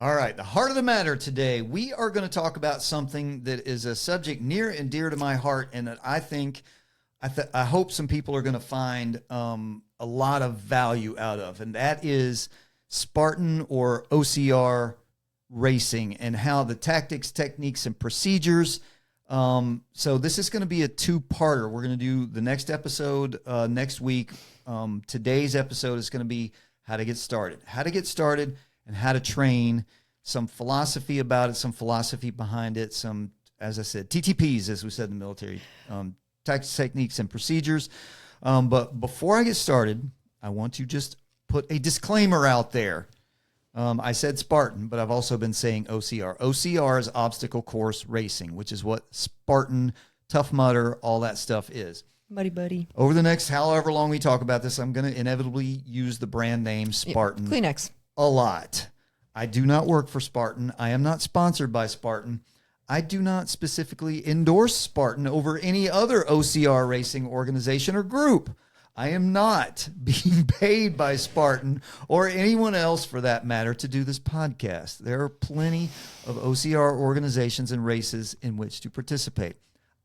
All right, the heart of the matter today, we are going to talk about something that is a subject near and dear to my heart, and that I hope some people are going to find a lot of value out of, and that is Spartan or OCR racing and how the tactics, techniques, and procedures. So this is going to be a two-parter. We're going to do the next episode next week. Today's episode is going to be how to get started, and how to train, some philosophy about it, some philosophy behind it, some, as I said, TTPs, as we said in the military, tactics, techniques, and procedures. But before I get started, I want to just put a disclaimer out there. I said Spartan, but I've also been saying OCR. OCR is obstacle course racing, which is what Spartan, Tough Mudder, all that stuff is. Buddy. Over the next however long we talk about this, I'm going to inevitably use the brand name Spartan. Kleenex. A lot. I do not work for Spartan. I am not sponsored by Spartan. I do not specifically endorse Spartan over any other OCR racing organization or group. I am not being paid by Spartan or anyone else for that matter to do this podcast. There are plenty of OCR organizations and races in which to participate.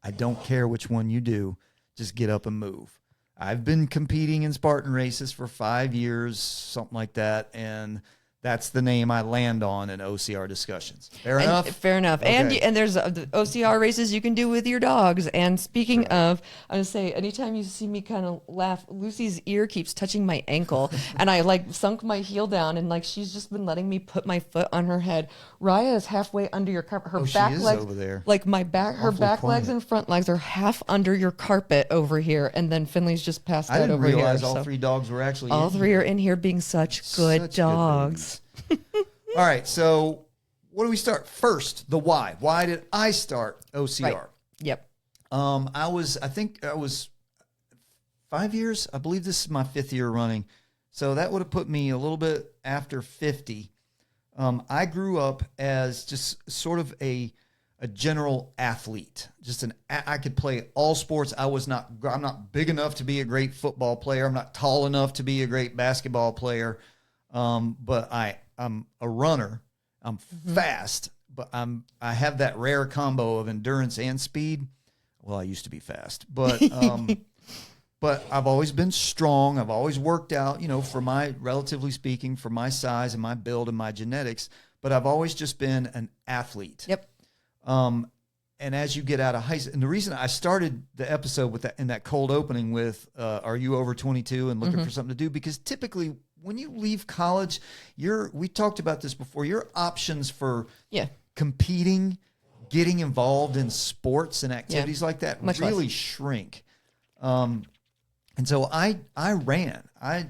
I don't care which one you do. Just get up and move. I've been competing in Spartan races for 5 years, something like that, and that's the name I land on in OCR discussions. Fair enough? Fair enough. Okay. And there's the OCR races you can do with your dogs. And speaking of, I was going to say, anytime you see me kind of laugh, Lucy's ear keeps touching my ankle. And I sunk my heel down, and she's just been letting me put my foot on her head. Raya is halfway under your carpet. Her back she is legs over there. Her back legs and front legs are half under your carpet over here. And then Finley's just passed out over here. I didn't realize all three dogs were actually all three are in here being such good dogs. All right, so what do we start? First, the why. Why did I start OCR? Right. Yep. I think I was 5 years. I believe this is my 5th year running. So that would have put me a little bit after 50. I grew up as just sort of a general athlete. I could play all sports. I'm not big enough to be a great football player. I'm not tall enough to be a great basketball player. But I'm a runner. I'm fast, but I have that rare combo of endurance and speed. Well, I used to be fast, but but I've always been strong. I've always worked out, relatively speaking, for my size and my build and my genetics. But I've always just been an athlete. Yep. And as you get out of high school, and the reason I started the episode with that cold opening with, "Are you over 22 and looking for something to do?" Because typically, when you leave college, we talked about this before, your options for competing, getting involved in sports and activities like that Much really less. shrink. And so I ran. I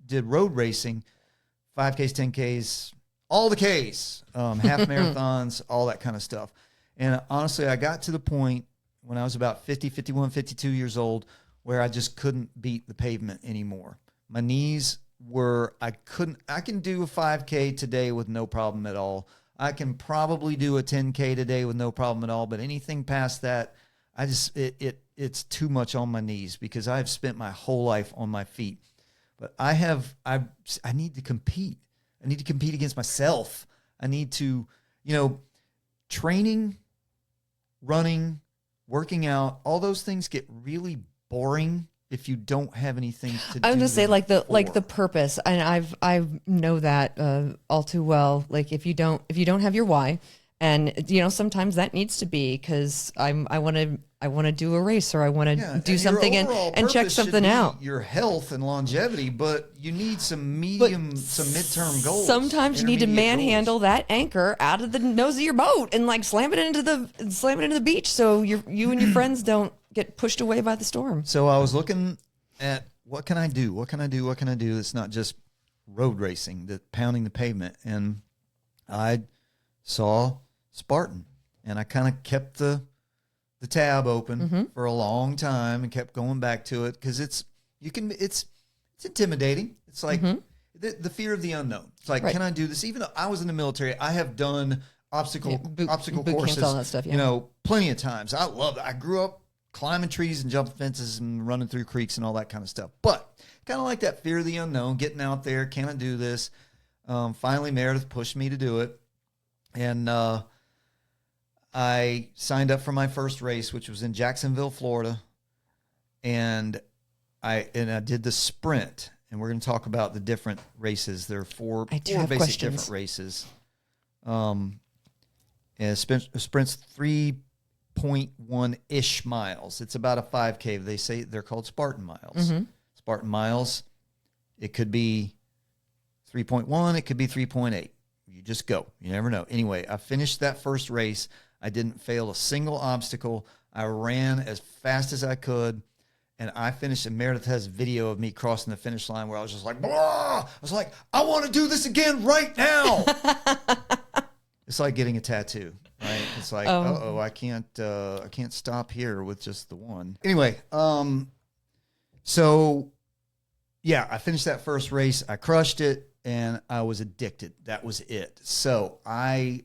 did road racing, 5Ks, 10Ks, all the Ks, half marathons, all that kind of stuff. And honestly, I got to the point when I was about 50, 51, 52 years old where I just couldn't beat the pavement anymore. My knees I can do a 5K today with no problem at all. I can probably do a 10K today with no problem at all. But anything past that, it's too much on my knees because I've spent my whole life on my feet. But I need to compete. I need to compete against myself. I need to, training, running, working out, all those things get really boring if you don't have anything to do. I was gonna say the purpose, and I know that all too well. Like if you don't have your why, and sometimes that needs to be because I want to do a race or I want to do something and check something out. Your health and longevity, but you need some midterm goals. Sometimes you need to manhandle that anchor out of the nose of your boat and slam it into the beach so you and your friends don't get pushed away by the storm. So I was looking at what can I do? What can I do? It's not just road racing, the pounding the pavement. And I saw Spartan, and I kind of kept the tab open for a long time and kept going back to it because it's intimidating. It's like the fear of the unknown. It's like, can I do this? Even though I was in the military, I have done obstacle courses, all that stuff, plenty of times. I love it. I grew up climbing trees and jumping fences and running through creeks and all that kind of stuff. But kind of like that fear of the unknown, getting out there, can I do this? Finally, Meredith pushed me to do it. And I signed up for my first race, which was in Jacksonville, Florida. And I did the sprint. And we're going to talk about the different races. There are four basic different races. And sprint's 3.1-ish miles. It's about a 5K. They say they're called Spartan miles. Mm-hmm. Spartan miles, it could be 3.1, it could be 3.8. You just go. You never know. Anyway, I finished that first race. I didn't fail a single obstacle. I ran as fast as I could. And I finished, and Meredith has video of me crossing the finish line where I was just like, blah! I was like, I want to do this again right now. It's like getting a tattoo, right? It's like, I can't stop here with just the one. Anyway, so yeah, I finished that first race. I crushed it, and I was addicted. That was it. So I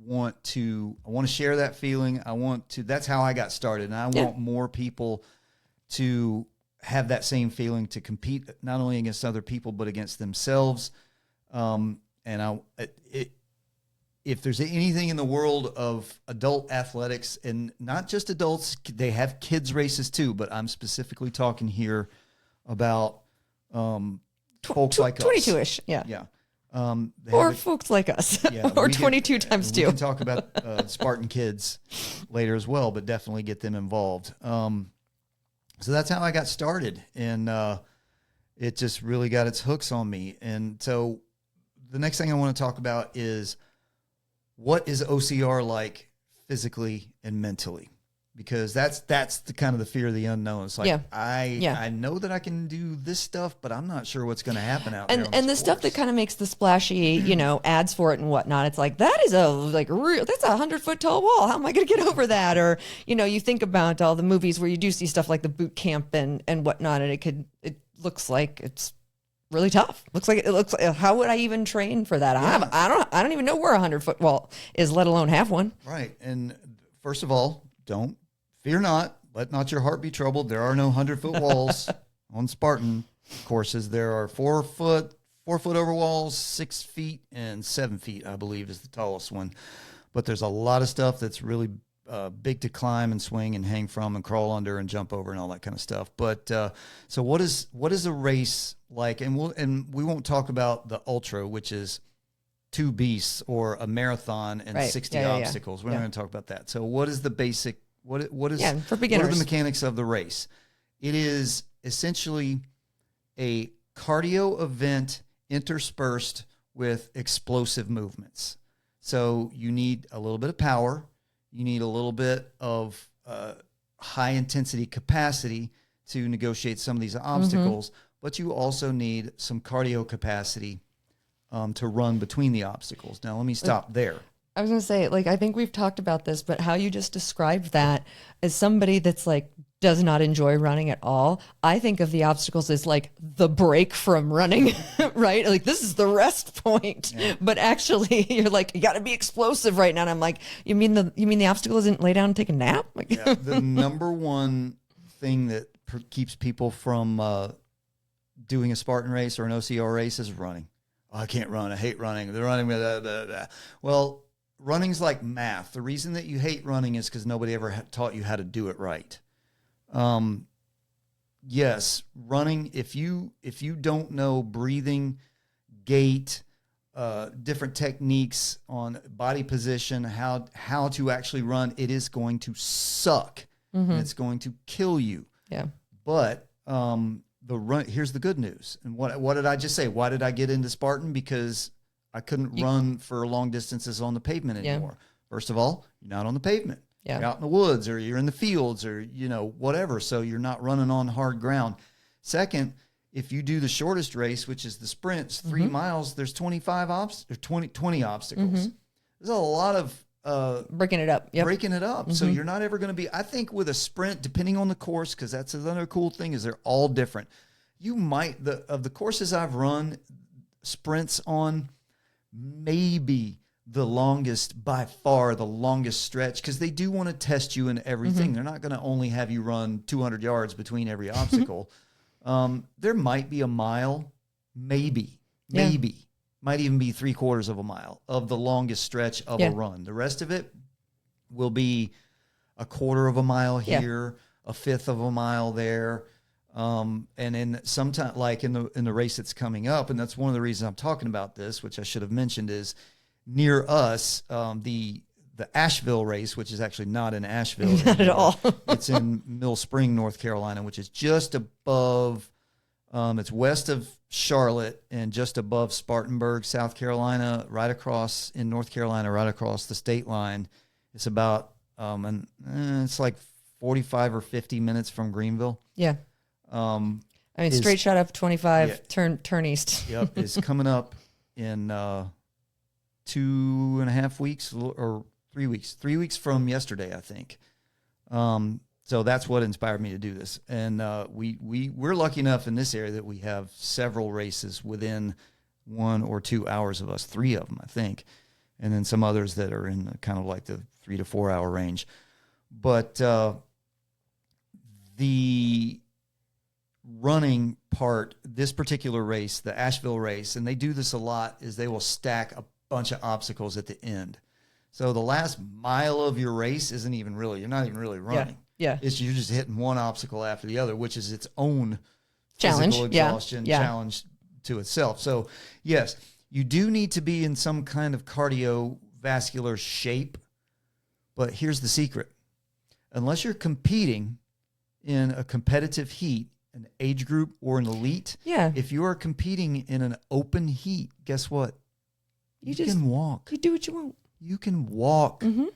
want to share that feeling. That's how I got started. And I want more people to have that same feeling, to compete not only against other people, but against themselves. If there's anything in the world of adult athletics, and not just adults, they have kids races too, but I'm specifically talking here about folks like us. 22-ish, yeah. Yeah. Or folks like us, or 22 times 2. We can talk about Spartan kids later as well, but definitely get them involved. So that's how I got started, and it just really got its hooks on me. And so the next thing I want to talk about is, what is OCR like physically and mentally? Because that's the kind of the fear of the unknown. It's like, I know that I can do this stuff, but I'm not sure what's going to happen out there. And the stuff that kind of makes the splashy, ads for it and whatnot. It's like, that's a 100-foot tall wall. How am I going to get over that? Or, you think about all the movies where you do see stuff like the boot camp and whatnot, and it looks like it's really tough. It looks like, how would I even train for that? Yeah. I don't even know where a 100-foot wall is, let alone have one. Right. And first of all, fear not. Let not your heart be troubled. There are no 100-foot walls on Spartan courses. There are 4 foot over walls, 6 feet, and 7 feet, I believe, is the tallest one. But there's a lot of stuff that's really big to climb and swing and hang from and crawl under and jump over and all that kind of stuff. But so what is a race like? And we won't talk about the ultra, which is 2 beasts, or a marathon and 60 obstacles. We're not going to talk about that. So what is the basic? What is for beginners? What are the mechanics of the race? It is essentially a cardio event interspersed with explosive movements. So you need a little bit of power. You need a little bit of high intensity capacity to negotiate some of these obstacles, but you also need some cardio capacity to run between the obstacles. Now, let me stop there. I was going to say, I think we've talked about this, but how you just described that as somebody that's does not enjoy running at all. I think of the obstacles as the break from running, right? This is the rest point. Yeah. But actually you're you got to be explosive right now. And I'm you mean the obstacle isn't lay down and take a nap? The number one thing that keeps people from doing a Spartan race or an OCR race is running. Oh, I can't run. I hate running. They're running. Blah, blah, blah. Well, running's like math. The reason that you hate running is because nobody ever taught you how to do it right. Yes, running, if you don't know breathing, gait, different techniques on body position, how to actually run, it is going to suck. And it's going to kill you. Yeah. But here's the good news. And what did I just say? Why did I get into Spartan? Because I couldn't run for long distances on the pavement anymore. First of all, you're not on the pavement. Yeah. You're out in the woods, or you're in the fields, or, whatever. So you're not running on hard ground. Second, if you do the shortest race, which is the sprints, 3 miles, there's 20 obstacles. There's a lot of breaking it up. Breaking it up. So you're not ever going to be, I think with a sprint, depending on the course, because that's another cool thing, is they're all different. You might, of the courses I've run sprints on, maybe by far the longest stretch, because they do want to test you in everything. They're not going to only have you run 200 yards between every obstacle. There might be a mile, maybe. might even be 3/4 of a mile of the longest stretch of a run. The rest of it will be 1/4 of a mile here, 1/5 of a mile there. And then sometime, like in the race that's coming up, and that's one of the reasons I'm talking about this, which I should have mentioned, is near us, the Asheville race, which is actually not in Asheville. Not at all. It's in Mill Spring, North Carolina, which is just above, it's west of Charlotte and just above Spartanburg, South Carolina, right across in North Carolina, right across the state line. It's about, it's like 45 or 50 minutes from Greenville. Yeah. Straight shot up 25, turn east. Yep. Is coming up in 2.5 weeks or 3 weeks. 3 weeks from yesterday, I think. So that's what inspired me to do this. And we're lucky enough in this area that we have several races within 1 or 2 hours of us, 3 of them, I think. And then some others that are in kind of like the 3 to 4 hour range. But the running part, this particular race, the Asheville race, and they do this a lot, is they will stack a bunch of obstacles at the end. So the last mile of your race isn't even really, you're not even really running. Yeah. You're just hitting one obstacle after the other, which is its own challenge, physical exhaustion challenge to itself. So yes, you do need to be in some kind of cardiovascular shape, but here's the secret. Unless you're competing in a competitive heat, an age group or an elite, if you are competing in an open heat, guess what? You can walk. You do what you want. You can walk. Mm-hmm.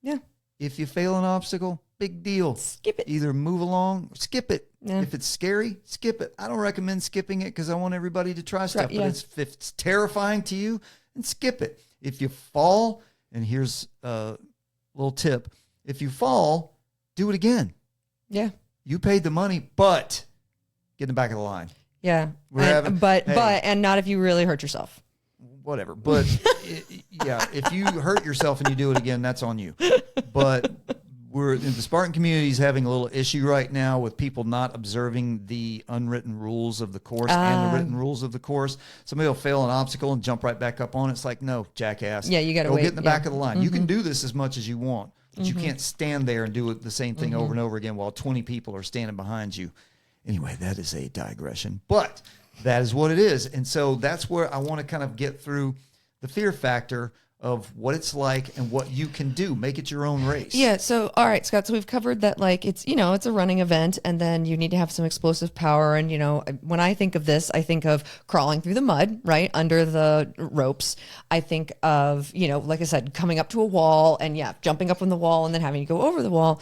Yeah. If you fail an obstacle, big deal. Skip it. Either move along or skip it. Yeah. If it's scary, skip it. I don't recommend skipping it because I want everybody to try stuff. Right, but if it's terrifying to you, then skip it. If you fall, and here's a little tip. If you fall, do it again. Yeah. You paid the money, but get in the back of the line. Yeah. And not if you really hurt yourself. Whatever. But if you hurt yourself and you do it again, that's on you. But the Spartan community is having a little issue right now with people not observing the unwritten rules of the course and the written rules of the course. Somebody will fail an obstacle and jump right back up on it. It's like, no, jackass. Yeah, you got to go wait. Get in the back of the line. Mm-hmm. You can do this as much as you want, but you can't stand there and do the same thing over and over again while 20 people are standing behind you. Anyway, that is a digression, but that is what it is. And so that's where I want to kind of get through the fear factor of what it's like and what you can do. Make it your own race. Yeah. So, all right, Scott, so we've covered that, like, it's, it's a running event, and then you need to have some explosive power. And, when I think of this, I think of crawling through the mud, right, under the ropes. I think of, like I said, coming up to a wall and jumping up on the wall and then having to go over the wall.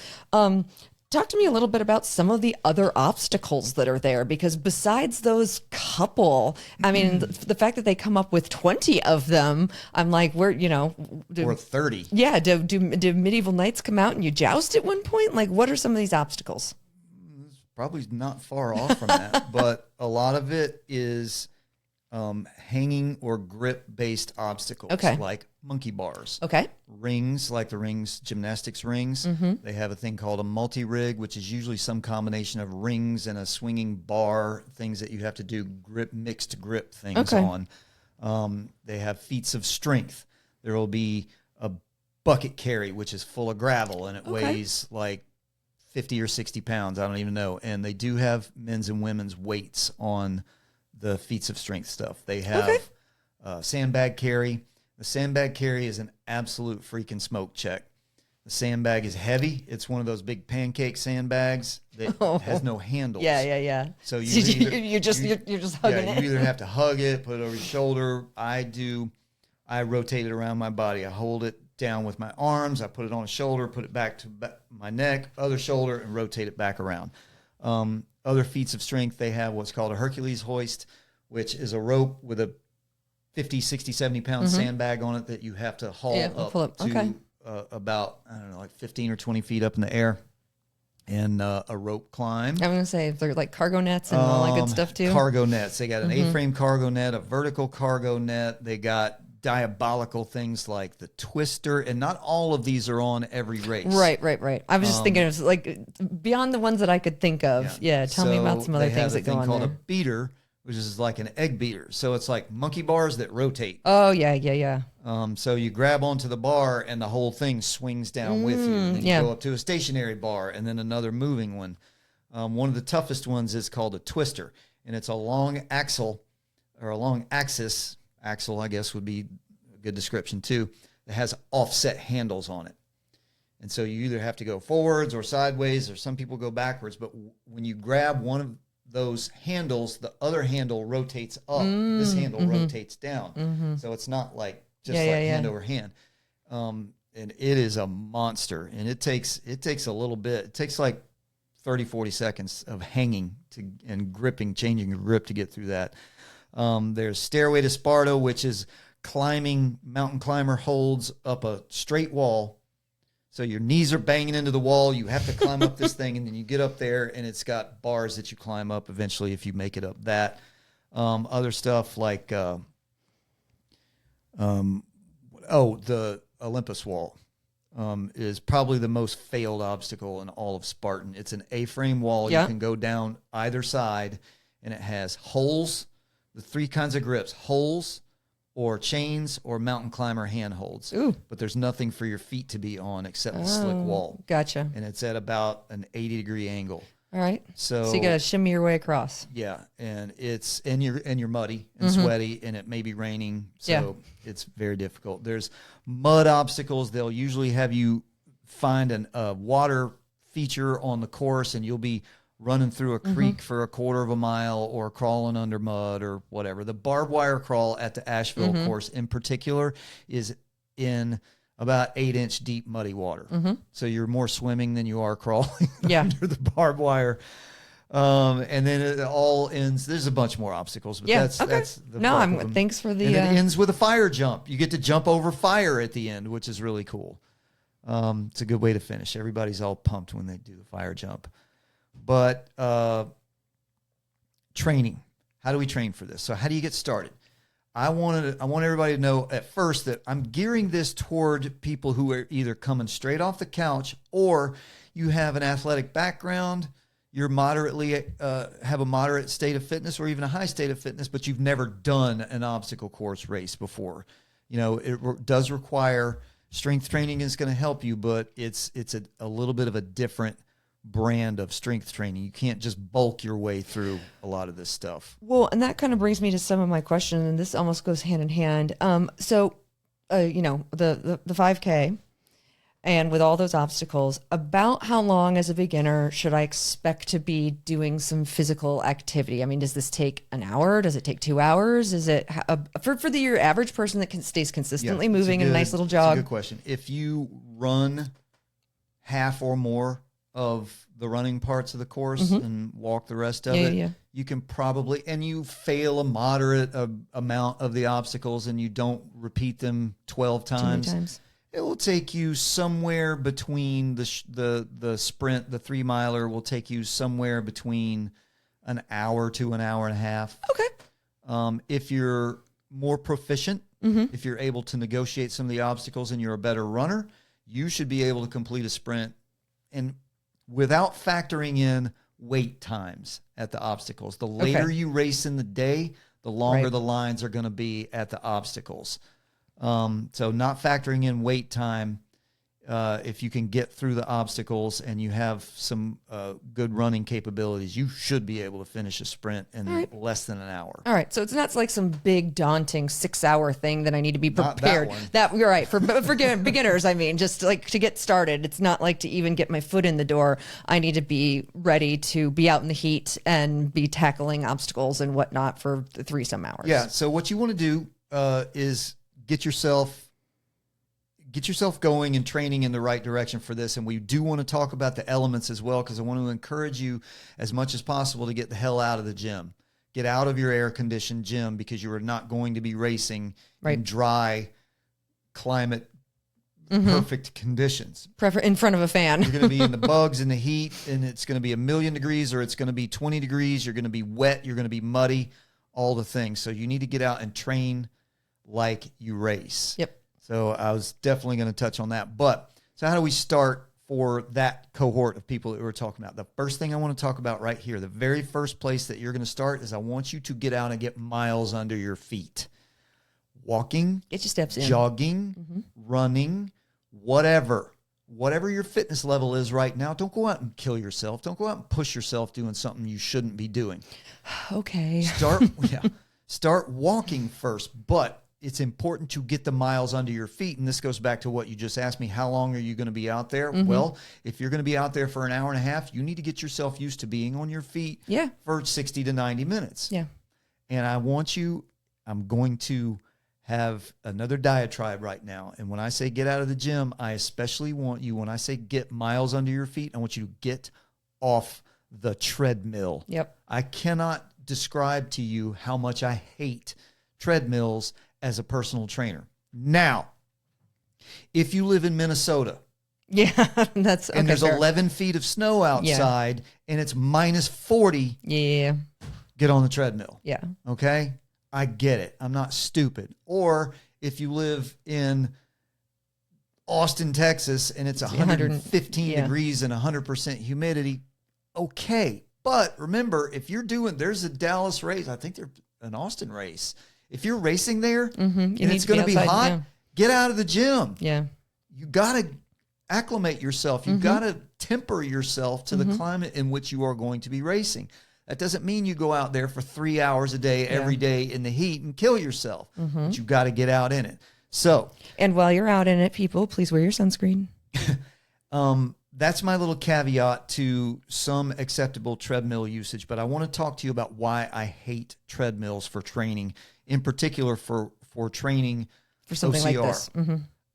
Talk to me a little bit about some of the other obstacles that are there, because besides those couple, I mean, the fact that they come up with 20 of them, I'm like, or 30. Yeah. Do medieval knights come out and you joust at one point? Like, what are some of these obstacles? It's probably not far off from that, but a lot of it is hanging or grip-based obstacles, like monkey bars. Okay. Rings, like the rings, gymnastics rings. They have a thing called a multi-rig, which is usually some combination of rings and a swinging bar, things that you have to do mixed grip things on. They have feats of strength. There will be a bucket carry, which is full of gravel, and it weighs like 50 or 60 pounds. I don't even know. And they do have men's and women's weights on the feats of strength stuff. They have sandbag carry. The sandbag carry is an absolute freaking smoke check. The sandbag is heavy. It's one of those big pancake sandbags that has no handles. Yeah. So you're just hugging it. You either have to hug it, put it over your shoulder. I rotate it around my body. I hold it down with my arms. I put it on a shoulder, put it back to my neck, other shoulder, and rotate it back around. Other feats of strength, they have what's called a Hercules hoist, which is a rope with a 50, 60, 70-pound sandbag on it that you have to haul up to about, I don't know, like 15 or 20 feet up in the air, and a rope climb. I'm going to say they're like cargo nets and all that good stuff too. Cargo nets. They got an A-frame cargo net, a vertical cargo net. They got diabolical things like the twister, and not all of these are on every race. Right. I was just thinking of like beyond the ones that I could think of. Yeah, tell me about some other things that go on there. They have a thing called a beater, which is like an egg beater. So it's like monkey bars that rotate. Oh, yeah. So you grab onto the bar and the whole thing swings down with you. And then you go up to a stationary bar and then another moving one. One of the toughest ones is called a twister, and it's a long axle or a long axis. Axle, I guess, would be a good description too. That has offset handles on it. And so you either have to go forwards or sideways, or some people go backwards. But when you grab one of those handles, the other handle rotates up. This handle rotates down. So it's not like just hand over hand. And it is a monster. And it takes a little bit. It takes like 30, 40 seconds of hanging and gripping, changing your grip to get through that. There's Stairway to Sparta, which is climbing. Mountain climber holds up a straight wall. So your knees are banging into the wall. You have to climb up this thing, and then you get up there, and it's got bars that you climb up eventually if you make it up that. Other stuff like, the Olympus wall is probably the most failed obstacle in all of Spartan. It's an A-frame wall. You can go down either side, and it has holes, the three kinds of grips, holes, or chains, or mountain climber handholds. Ooh. But there's nothing for your feet to be on except the slick wall. Gotcha. And it's at about an 80-degree angle. All right. So you got to shimmy your way across. Yeah, and you're muddy and sweaty, and it may be raining, so it's very difficult. There's mud obstacles. They'll usually have you find a water feature on the course, and you'll be running through a creek for a quarter of a mile or crawling under mud or whatever. The barbed wire crawl at the Asheville course in particular is in about 8-inch deep muddy water. So you're more swimming than you are crawling under the barbed wire. And then it all ends. There's a bunch more obstacles, but that's the thanks for the. And it ends with a fire jump. You get to jump over fire at the end, which is really cool. It's a good way to finish. Everybody's all pumped when they do the fire jump. But training. How do we train for this? So how do you get started? I want everybody to know at first that I'm gearing this toward people who are either coming straight off the couch, or you have an athletic background, you're moderately have a moderate state of fitness or even a high state of fitness, but you've never done an obstacle course race before. You know, it does require strength training is going to help you, but it's a little bit of a different brand of strength training. You can't just bulk your way through a lot of this stuff. Well, and that kind of brings me to some of my questions, and this almost goes hand in hand. So, the 5K, and with all those obstacles, about how long as a beginner should I expect to be doing some physical activity? I mean, does this take an hour? Does it take 2 hours? Is it for your average person that stays consistently moving in a nice little jog? That's a good question. If you run half or more of the running parts of the course and walk the rest of it, you can probably, and you fail a moderate amount of the obstacles and you don't repeat them 12 times. It will take you somewhere between the sprint, the 3 miler will take you somewhere between an hour to an hour and a half. Okay. If you're more proficient, if you're able to negotiate some of the obstacles and you're a better runner, you should be able to complete a sprint and without factoring in wait times at the obstacles. The later you race in the day, the longer the lines are going to be at the obstacles. So not factoring in wait time, if you can get through the obstacles and you have some good running capabilities, you should be able to finish a sprint in less than an hour. All right, so it's not like some big daunting 6-hour thing that I need to be prepared. That you're right for beginners. I mean, just like to get started. It's not like to even get my foot in the door. I need to be ready to be out in the heat and be tackling obstacles and whatnot for 3-some hours. Yeah. So what you want to do is get yourself going and training in the right direction for this. And we do want to talk about the elements as well, because I want to encourage you as much as possible to get the hell out of the gym. Get out of your air-conditioned gym, because you are not going to be racing in dry, climate, perfect conditions. In front of a fan. You're going to be in the bugs and the heat, and it's going to be 1,000,000 degrees or it's going to be 20 degrees. You're going to be wet. You're going to be muddy, all the things. So you need to get out and train like you race. Yep. So I was definitely going to touch on that. But so how do we start for that cohort of people that we were talking about. The first thing I want to talk about right here, the very first place that you're going to start is I want you to get out and get miles under your feet. Walking, get your steps in, jogging, running, whatever your fitness level is right now. Don't go out and kill yourself. Don't go out and push yourself doing something you shouldn't be doing. Okay. Start walking first, but it's important to get the miles under your feet. And this goes back to what you just asked me. How long are you going to be out there? Well, if you're going to be out there for an hour and a half, you need to get yourself used to being on your feet for 60 to 90 minutes. Yeah. And I'm going to have another diatribe right now. And when I say get out of the gym, I especially want you, when I say get miles under your feet, I want you to get off the treadmill. Yep. I cannot describe to you how much I hate treadmills as a personal trainer. Now, if you live in Minnesota, that's okay, and there's fair. 11 feet of snow outside and it's minus 40, get on the treadmill. Yeah. Okay? I get it. I'm not stupid. Or if you live in Austin, Texas, and it's 115 degrees and 100% humidity, okay. But remember, if you're there's a Dallas race, I think there's an Austin race. If you're racing there and it's going to be hot, get out of the gym. Yeah. You got to acclimate yourself. You got to temper yourself to the climate in which you are going to be racing. That doesn't mean you go out there for 3 hours a day, every day in the heat and kill yourself. But you got to get out in it. So, and while you're out in it, people, please wear your sunscreen. That's my little caveat to some acceptable treadmill usage. But I want to talk to you about why I hate treadmills for training, in particular for training for something OCR. like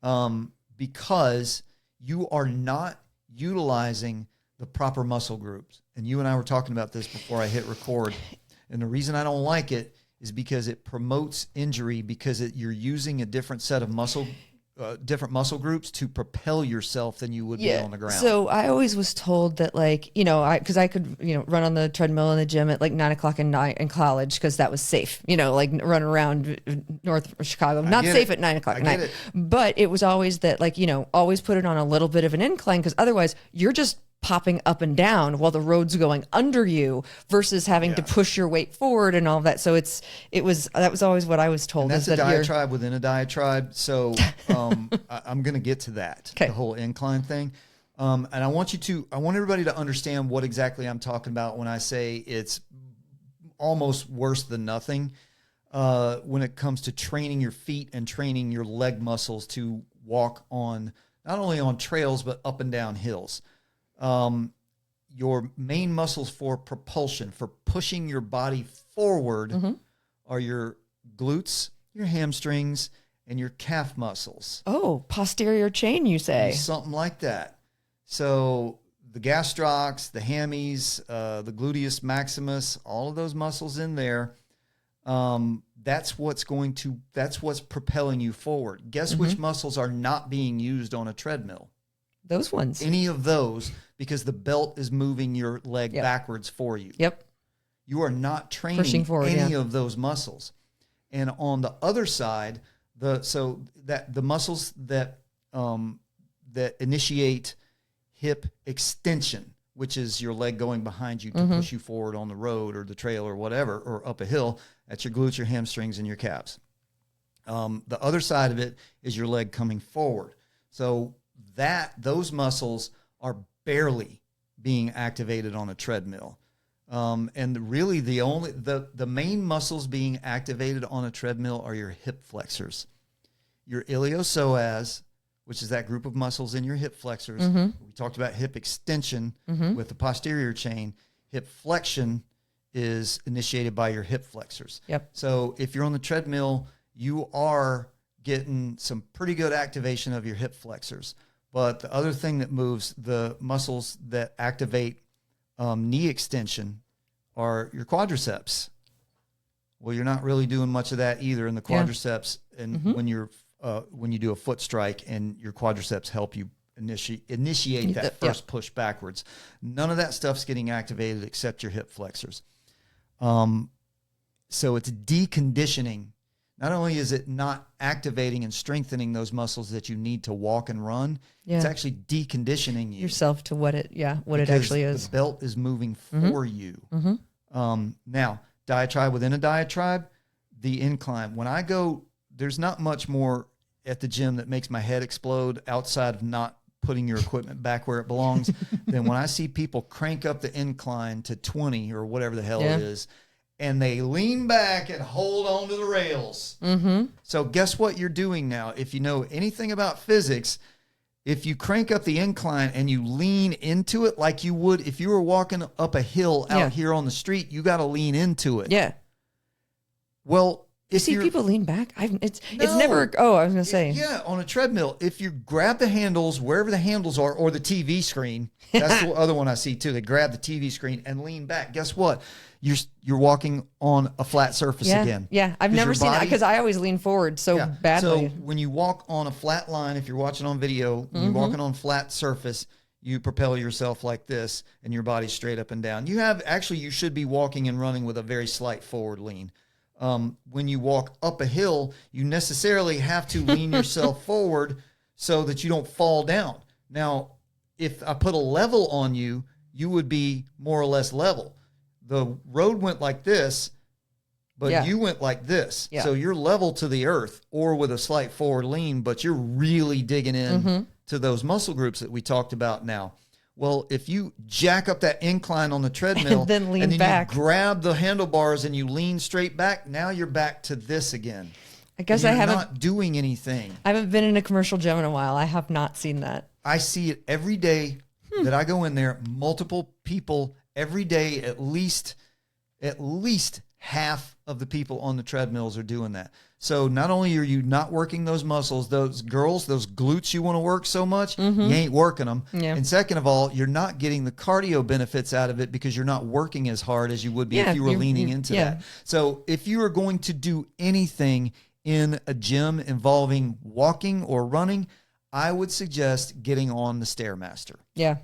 this. Because you are not utilizing the proper muscle groups. And you and I were talking about this before I hit record. And the reason I don't like it is because it promotes injury, because you're using a different set of different muscle groups to propel yourself than you would be on the ground. So I always was told that, like, because I could, run on the treadmill in the gym at like 9 o'clock in college because that was safe, like run around north of Chicago. Not safe at 9 o'clock at night. But it was always that, like, always put it on a little bit of an incline because otherwise you're just popping up and down while the road's going under you versus having to push your weight forward and all of that. So that was always what I was told. And that's a diatribe within a diatribe. So I'm going to get to that, the whole incline thing. And I want everybody to understand what exactly I'm talking about when I say it's almost worse than nothing when it comes to training your feet and training your leg muscles to walk on, not only on trails, but up and down hills. Your main muscles for propulsion, for pushing your body forward, are your glutes, your hamstrings, and your calf muscles. Oh, posterior chain, you say? Something like that. So the gastrocs, the hammies, the gluteus maximus, all of those muscles in there, that's what's propelling you forward. Guess which muscles are not being used on a treadmill? Those ones. Any of those, because the belt is moving your leg backwards for you. Yep. You are not training any of those muscles. And on the other side, the muscles that initiate hip extension, which is your leg going behind you to push you forward on the road or the trail or whatever, or up a hill, that's your glutes, your hamstrings, and your calves. The other side of it is your leg coming forward. So those muscles are barely being activated on a treadmill. And really the main muscles being activated on a treadmill are your hip flexors, your iliopsoas, which is that group of muscles in your hip flexors. We talked about hip extension with the posterior chain. Hip flexion is initiated by your hip flexors. Yep. So if you're on the treadmill, you are getting some pretty good activation of your hip flexors. But the other thing that moves, the muscles that activate knee extension, are your quadriceps. Well, you're not really doing much of that either in the quadriceps. And when you do a foot strike and your quadriceps help you initiate that first push backwards, none of that stuff's getting activated except your hip flexors. So it's deconditioning not only is it not activating and strengthening those muscles that you need to walk and run, it's actually deconditioning you yourself to what it actually is. The belt is moving for you. Now, diatribe within a diatribe, the incline. When I go, there's not much more at the gym that makes my head explode outside of not putting your equipment back where it belongs than when I see people crank up the incline to 20 or whatever the hell it is, and they lean back and hold on to the rails. So guess what you're doing now? If you know anything about physics, if you crank up the incline and you lean into it like you would if you were walking up a hill out here on the street, you got to lean into it. Yeah. Well, you see people lean back? It's never. Oh, I was going to say. Yeah, on a treadmill, if you grab the handles, wherever the handles are, or the TV screen, that's the other one I see too. They grab the TV screen and lean back. Guess what? You're walking on a flat surface again. Yeah, I've never seen that because I always lean forward so badly. So when you walk on a flat line, if you're watching on video, when you're walking on flat surface, you propel yourself like this, and your body's straight up and down. You should be walking and running with a very slight forward lean. When you walk up a hill, you necessarily have to lean yourself forward so that you don't fall down. Now, if I put a level on you, you would be more or less level. The road went like this, but you went like this. So you're level to the earth or with a slight forward lean, but you're really digging in to those muscle groups that we talked about now. Well, if you jack up that incline on the treadmill and then you grab the handlebars and you lean straight back, now you're back to this again. I guess you're not doing anything. I haven't been in a commercial gym in a while. I have not seen that. I see it every day that I go in there. Multiple people every day, at least half of the people on the treadmills are doing that. So not only are you not working those muscles, those glutes you want to work so much, you ain't working them. Yeah. And second of all, you're not getting the cardio benefits out of it because you're not working as hard as you would be if you were leaning into that. So if you are going to do anything in a gym involving walking or running, I would suggest getting on the Stairmaster. Yeah.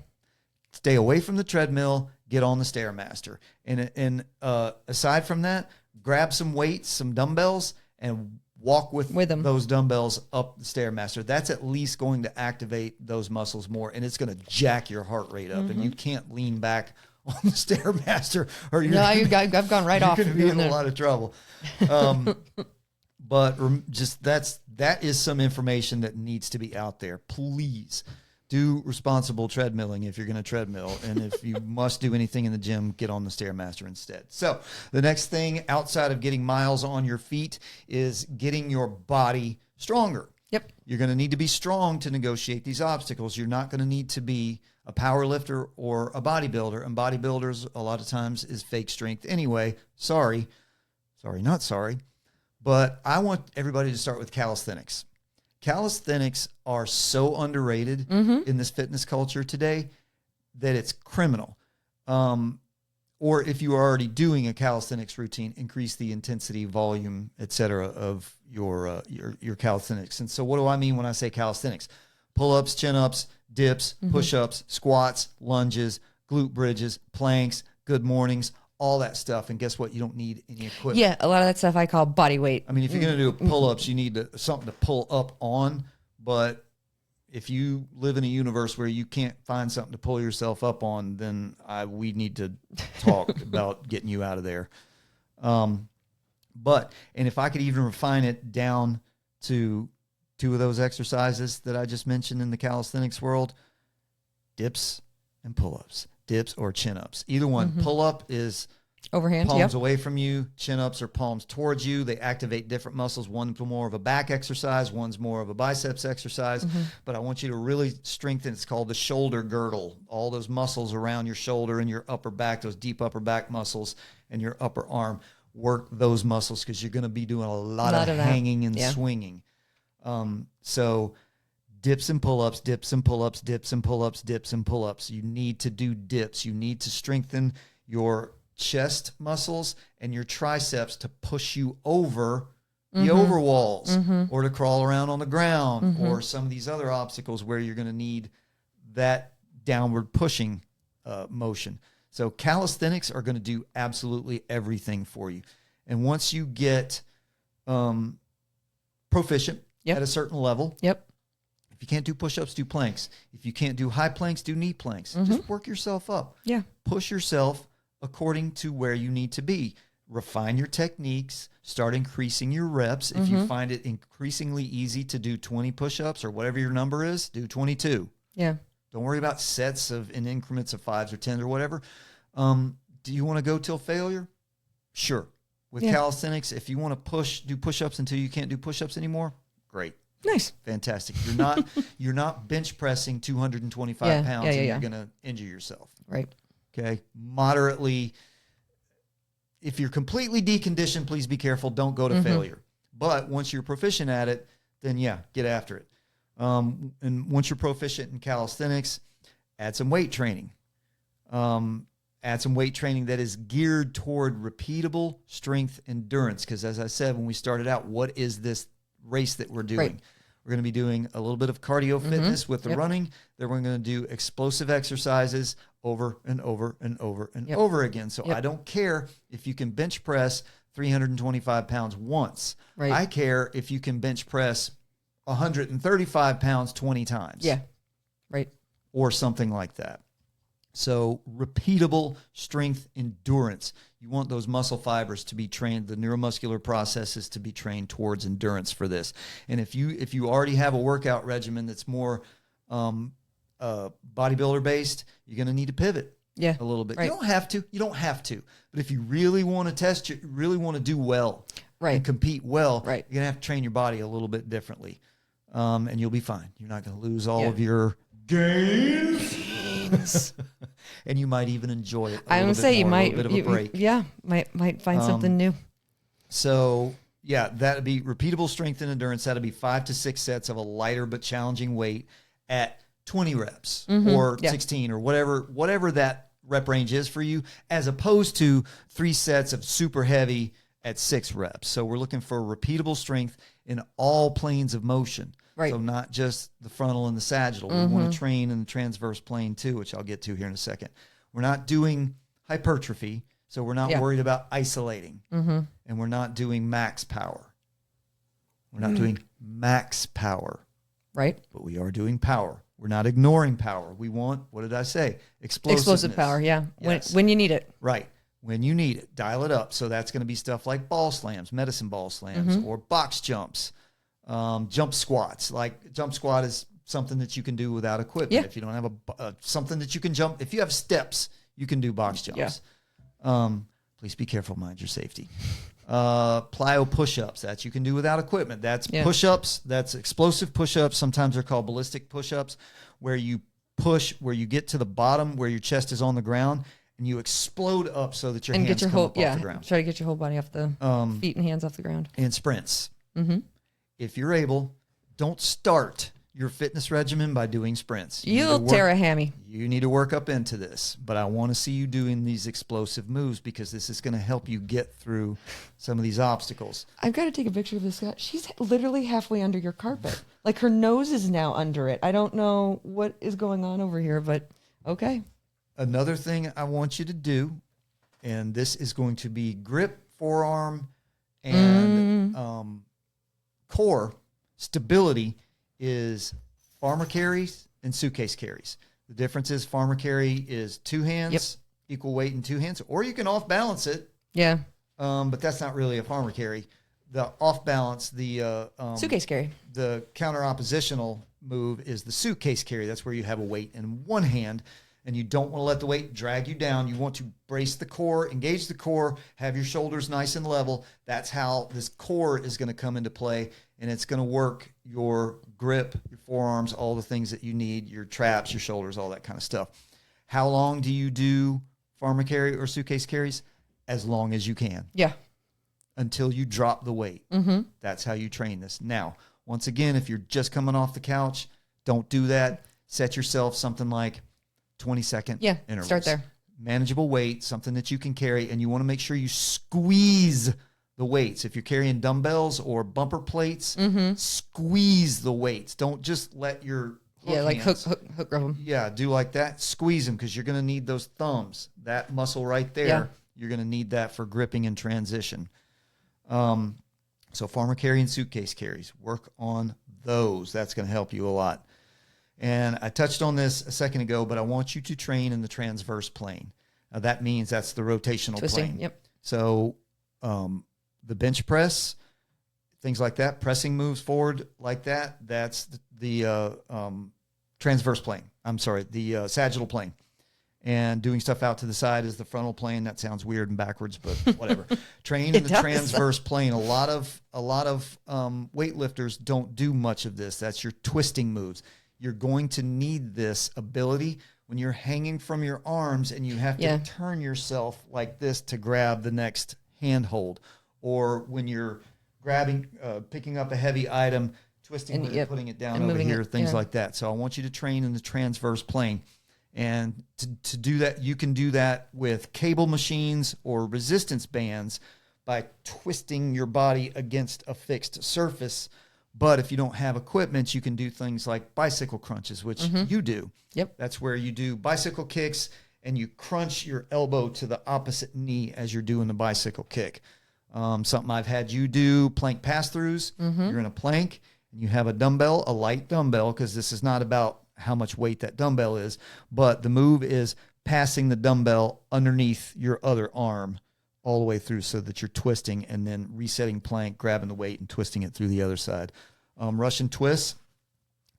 Stay away from the treadmill, get on the Stairmaster. And aside from that, grab some weights, some dumbbells, and walk with them. Those dumbbells up the Stairmaster. That's at least going to activate those muscles more, and it's going to jack your heart rate up. And you can't lean back on the Stairmaster, or I've gone right off. You're going to be in a lot of trouble. But that is some information that needs to be out there. Please do responsible treadmilling if you're going to treadmill. And if you must do anything in the gym, get on the Stairmaster instead. So the next thing outside of getting miles on your feet is getting your body stronger. Yep. You're going to need to be strong to negotiate these obstacles. You're not going to need to be a power lifter or a bodybuilder. And bodybuilders, a lot of times, is fake strength anyway. Sorry, not sorry. But I want everybody to start with calisthenics. Calisthenics are so underrated in this fitness culture today that it's criminal. Or if you are already doing a calisthenics routine, increase the intensity, volume, etc. of your calisthenics. And so what do I mean when I say calisthenics? Pull-ups, chin-ups, dips, push-ups, squats, lunges, glute bridges, planks, good mornings, all that stuff. And guess what? You don't need any equipment. Yeah, a lot of that stuff I call body weight. I mean, if you're going to do pull-ups, you need something to pull up on. But if you live in a universe where you can't find something to pull yourself up on, then we need to talk about getting you out of there. And if I could even refine it down to two of those exercises that I just mentioned in the calisthenics world, dips and pull-ups. Dips or chin-ups. Either one. Pull-up is overhand, palms away from you. Chin-ups are palms towards you. They activate different muscles. One's more of a back exercise. One's more of a biceps exercise. But I want you to really strengthen. It's called the shoulder girdle. All those muscles around your shoulder and your upper back, those deep upper back muscles and your upper arm. Work those muscles because you're going to be doing a lot of hanging and swinging. So dips and pull-ups, dips and pull-ups, dips and pull-ups, dips and pull-ups. You need to do dips. You need to strengthen your chest muscles and your triceps to push you over the overwalls or to crawl around on the ground or some of these other obstacles where you're going to need that downward pushing motion. So calisthenics are going to do absolutely everything for you. And once you get proficient Yep. at a certain level. Yep. If you can't do push-ups, do planks. If you can't do high planks, do knee planks. Just work yourself up. Yeah. Push yourself according to where you need to be. Refine your techniques. Start increasing your reps. If you find it increasingly easy to do 20 push-ups or whatever your number is, do 22. Yeah. Don't worry about sets in increments of 5s or 10s or whatever. Do you want to go till failure? Sure. With calisthenics, if you want to do push-ups until you can't do push-ups anymore, great. Nice. Fantastic. You're not bench pressing 225 pounds and you're going to injure yourself. Right. Okay. Moderately. If you're completely deconditioned, please be careful. Don't go to failure. But once you're proficient at it, then get after it. And once you're proficient in calisthenics, add some weight training. Add some weight training that is geared toward repeatable strength endurance. Because as I said, when we started out, what is this race that we're doing? Right. We're going to be doing a little bit of cardio fitness with the running. Then we're going to do explosive exercises over and over and over and over again. So I don't care if you can bench press 325 pounds once. Right. I care if you can bench press 135 pounds 20 times. Yeah. Right. Or something like that. So repeatable strength endurance. You want those muscle fibers to be trained, the neuromuscular processes to be trained towards endurance for this. And if you already have a workout regimen that's more bodybuilder based, you're going to need to pivot a little bit. Right. You don't have to. But if you really want to test, you really want to do well and compete well, you're going to have to train your body a little bit differently. And you'll be fine. You're not going to lose all of your gains. And you might even enjoy it. I would say you might, a little bit of a break. Might find something new. So that'd be repeatable strength and endurance. That'd be 5 to 6 sets of a lighter but challenging weight at 20 reps or 16 or whatever that rep range is for you, as opposed to 3 sets of super heavy at 6 reps. So we're looking for repeatable strength in all planes of motion. Right. So not just the frontal and the sagittal. We want to train in the transverse plane too, which I'll get to here in a second. We're not doing hypertrophy, so we're not worried about isolating. And we're not doing max power. We're not doing max power. Right. But we are doing power. We're not ignoring power. We want, what did I say? Explosive power, Yes. When you need it. Right. When you need it. Dial it up. So that's going to be stuff like ball slams, medicine ball slams, or box jumps. Jump squats. Like jump squat is something that you can do without equipment. If you don't have something that you can jump, if you have steps, you can do box jumps. Please be careful, mind your safety. Plyo push-ups, that you can do without equipment. That's push-ups. That's explosive push-ups. Sometimes they're called ballistic push-ups, where you push, where you get to the bottom, where your chest is on the ground, and you explode up so that your hands come up off the ground. Try to get your whole body off the feet and hands off the ground. And sprints. If you're able, don't start your fitness regimen by doing sprints. You'll tear a hammy. You need to work up into this, but I want to see you doing these explosive moves because this is going to help you get through some of these obstacles. I've got to take a picture of this guy. She's literally halfway under your carpet. Like her nose is now under it. I don't know what is going on over here, but okay. Another thing I want you to do, and this is going to be grip, forearm, and core stability, is farmer carries and suitcase carries. The difference is farmer carry is 2 hands, equal weight in 2 hands, or you can off balance it. Yeah. But that's not really a farmer carry. The off balance, the suitcase carry. The counter oppositional move is the suitcase carry. That's where you have a weight in one hand and you don't want to let the weight drag you down. You want to brace the core, engage the core, have your shoulders nice and level. That's how this core is going to come into play, and it's going to work your grip, your forearms, all the things that you need, your traps, your shoulders, all that kind of stuff. How long do you do farmer carry or suitcase carries? As long as you can. Yeah. Until you drop the weight. That's how you train this. Now, once again, if you're just coming off the couch, don't do that. Set yourself something like 20-second intervals. Start there. Manageable weight, something that you can carry, and you want to make sure you squeeze the weights. If you're carrying dumbbells or bumper plates, squeeze the weights. Don't just let your hook grab them. Yeah, do like that. Squeeze them because you're going to need those thumbs. That muscle right there, you're going to need that for gripping and transition. So farmer carry and suitcase carries, work on those. That's going to help you a lot. And I touched on this a second ago, but I want you to train in the transverse plane. That means that's the rotational Twisting, plane. yep. So the bench press, things like that, pressing moves forward like that, that's the transverse plane. I'm sorry, the sagittal plane. And doing stuff out to the side is the frontal plane. That sounds weird and backwards, but whatever. Train in the transverse plane. A lot of weightlifters don't do much of this. That's your twisting moves. You're going to need this ability when you're hanging from your arms and you have to turn yourself like this to grab the next handhold, or when you're grabbing, picking up a heavy item, twisting with it, putting it down over here, things like that. So I want you to train in the transverse plane. And to do that, you can do that with cable machines or resistance bands by twisting your body against a fixed surface. But if you don't have equipment, you can do things like bicycle crunches, which you do. Yep. That's where you do bicycle kicks and you crunch your elbow to the opposite knee as you're doing the bicycle kick. Something I've had you do, plank pass-throughs. You're in a plank and you have a dumbbell, a light dumbbell, because this is not about how much weight that dumbbell is, but the move is passing the dumbbell underneath your other arm all the way through so that you're twisting and then resetting plank, grabbing the weight and twisting it through the other side. Russian twists.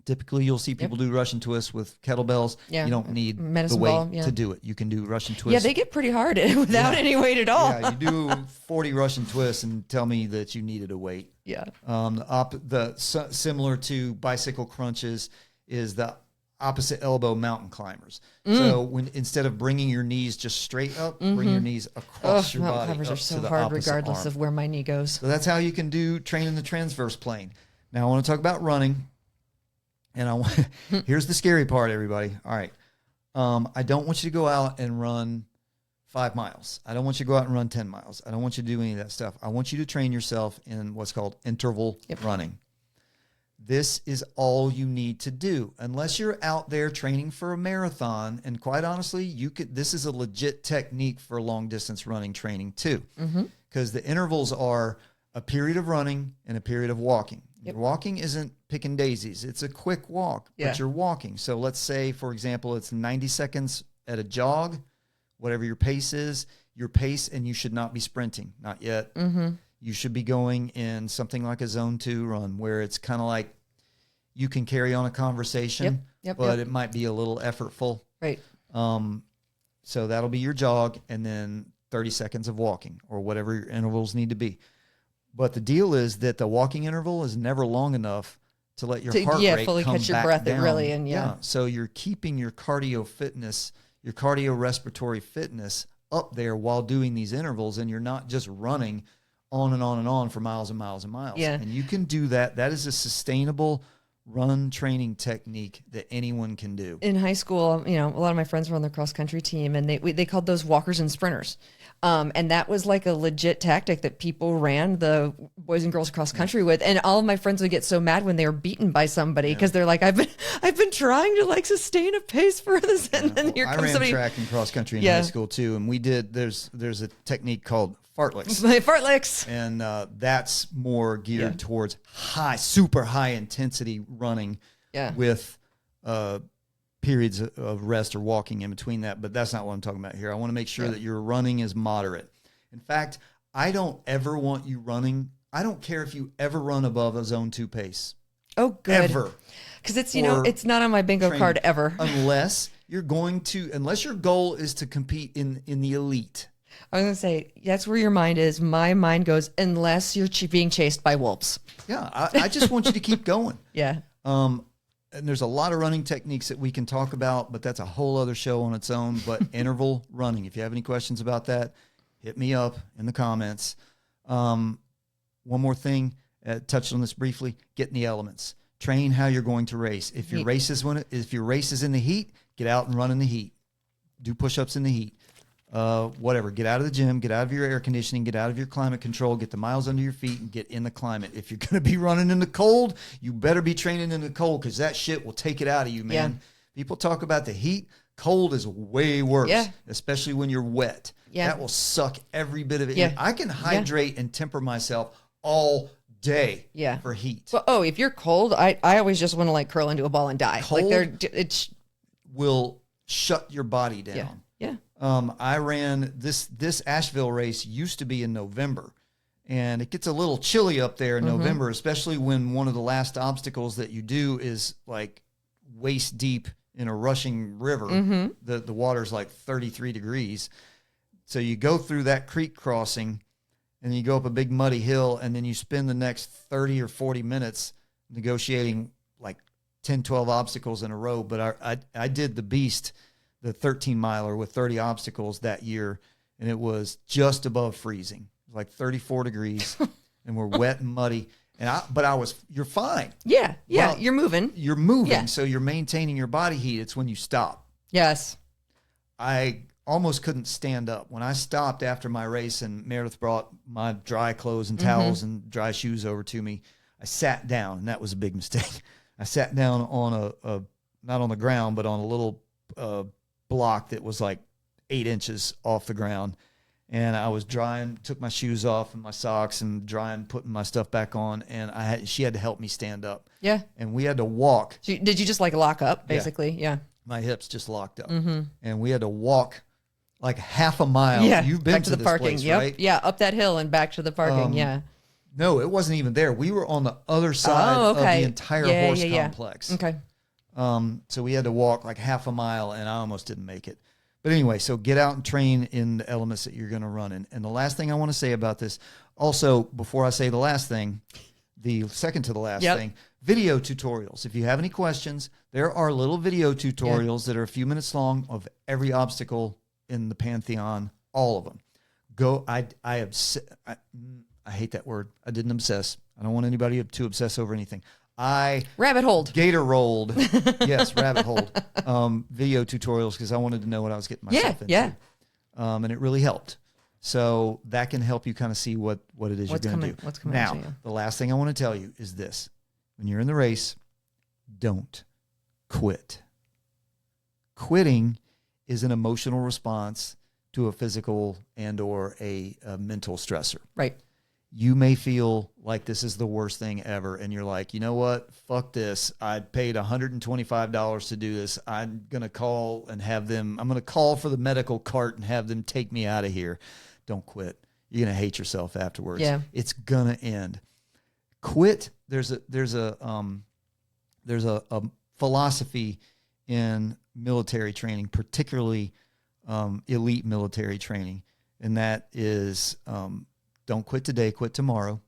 Typically you'll see people do Russian twists with kettlebells. You don't need the weight to do it. You can do Russian twists. Yeah, they get pretty hard without any weight at all. Yeah, you do 40 Russian twists and tell me that you needed a weight. Yeah. Similar to bicycle crunches is the opposite elbow mountain climbers. So when instead of bringing your knees just straight up, bring your knees across your body. Mountain climbers are so to the hard opposite regardless arm. of where my knee goes. So that's how you can train in the transverse plane. Now I want to talk about running. And here's the scary part, everybody. All right. I don't want you to go out and run 5 miles. I don't want you to go out and run 10 miles. I don't want you to do any of that stuff. I want you to train yourself in what's called interval running. This is all you need to do. Unless you're out there training for a marathon, and quite honestly, this is a legit technique for long distance running training too. Because the intervals are a period of running and a period of walking. Walking isn't picking daisies. It's a quick walk, but you're walking. So let's say, for example, it's 90 seconds at a jog, whatever your pace is, and you should not be sprinting. Not yet. You should be going in something like a zone 2 run where it's kind of like you can carry on a conversation, but it might be a little effortful. Right. So that'll be your jog and then 30 seconds of walking or whatever your intervals need to be. But the deal is that the walking interval is never long enough to let your heart rate fully come catch your back breath. down. It really, and So you're keeping your cardio fitness, your cardiorespiratory fitness up there while doing these intervals, and you're not just running on and on and on for miles and miles and miles. Yeah. And you can do that. That is a sustainable run training technique that anyone can do. In high school, a lot of my friends were on the cross country team, and they called those walkers and sprinters. And that was like a legit tactic that people ran the boys and girls cross country with. And all of my friends would get so mad when they were beaten by somebody because they're like, I've been trying to like sustain a pace for this, and then here comes somebody. I ran track and cross country in high school too, and we did. There's a technique called fartleks. Fartleks. And that's more geared towards super high intensity running with periods of rest or walking in between that. But that's not what I'm talking about here. I want to make sure that your running is moderate. In fact, I don't ever want you running. I don't care if you ever run above a zone 2 pace. Oh, good. Ever. Because it's, it's not on my bingo card ever. Unless your goal is to compete in the elite. I was going to say, that's where your mind is. My mind goes, unless you're being chased by wolves. Yeah, I just want you to keep going. Yeah. And there's a lot of running techniques that we can talk about, but that's a whole other show on its own. But interval running, if you have any questions about that, hit me up in the comments. One more thing, touched on this briefly, get in the elements. Train how you're going to race. If your race is in the heat, get out and run in the heat. Do push-ups in the heat. Whatever, get out of the gym, get out of your air conditioning, get out of your climate control, get the miles under your feet and get in the climate. If you're going to be running in the cold, you better be training in the cold because that shit will take it out of you, man. Yeah. People talk about the heat. Cold is way worse, especially when you're wet. That will suck every bit of it. I can hydrate and temper myself all day Yeah. for heat. Well, if you're cold, I always just want to like curl into a ball and die. Cold like it's will shut your body down. Yeah. I ran this Asheville race used to be in November, and it gets a little chilly up there in November, especially when one of the last obstacles that you do is like waist deep in a rushing river. The water's like 33 degrees. So you go through that creek crossing and you go up a big muddy hill, and then you spend the next 30 or 40 minutes negotiating like 10, 12 obstacles in a row. But I did the beast, the 13 miler with 30 obstacles that year, and it was just above freezing. It was like 34 degrees and we're wet and muddy. You're fine. Yeah. Well, You're moving. You're moving. Yeah. So you're maintaining your body heat. It's when you stop. Yes. I almost couldn't stand up. When I stopped after my race and Meredith brought my dry clothes and towels and dry shoes over to me, I sat down, and that was a big mistake. I sat down on a not on the ground, but on a little block that was like 8 inches off the ground. And I was drying, took my shoes off and my socks and drying, putting my stuff back on. And she had to help me stand up. Yeah. And we had to walk. So did you just like lock up basically? Yeah. My hips just locked up. And we had to walk like half a mile. Yeah. You've been back to the this parking. place, Yep. right? Yeah. Up that hill and back to the parking. Yeah. No, it wasn't even there. We were on the other side of the entire horse complex. Okay. So we had to walk like half a mile, and I almost didn't make it. But anyway, so get out and train in the elements that you're going to run in. And the last thing I want to say about this, also, before I say the last thing, the second to the last thing, video tutorials. If you have any questions, there are little video tutorials that are a few minutes long of every obstacle in the Pantheon, all of them. I hate that word. I didn't obsess. I don't want anybody to obsess over anything. Rabbit hold. Gator rolled. Yes, rabbit hold. Video tutorials because I wanted to know what I was getting myself into. Yeah. And it really helped. So that can help you kind of see what it is you're going to do. What's coming now, at you. the last thing I want to tell you is this. When you're in the race, don't quit. Quitting is an emotional response to a physical and or a mental stressor. Right. You may feel like this is the worst thing ever, and you're like, you know what? Fuck this. I paid $125 to do this. I'm going to call for the medical cart and have them take me out of here. Don't quit. You're going to hate yourself afterwards. Yeah. It's going to end. Quit. There's a philosophy in military training, particularly elite military training, and that is don't quit today, quit tomorrow.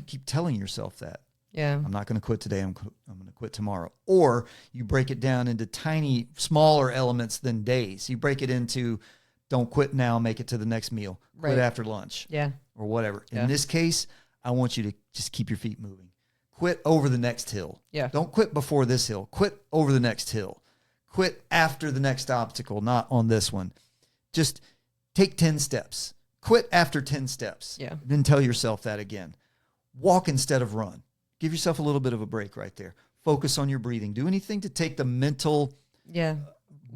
Keep telling yourself that. Yeah. I'm not going to quit today. I'm going to quit tomorrow. Or you break it down into tiny, smaller elements than days. You break it into don't quit now, make it to the next meal. Quit after lunch. Yeah. Or whatever. In this case, I want you to just keep your feet moving. Quit over the next hill. Yeah. Don't quit before this hill. Quit over the next hill. Quit after the next obstacle, not on this one. Just take 10 steps. Quit after 10 steps. Yeah. Then tell yourself that again. Walk instead of run. Give yourself a little bit of a break right there. Focus on your breathing. Do anything to take the mental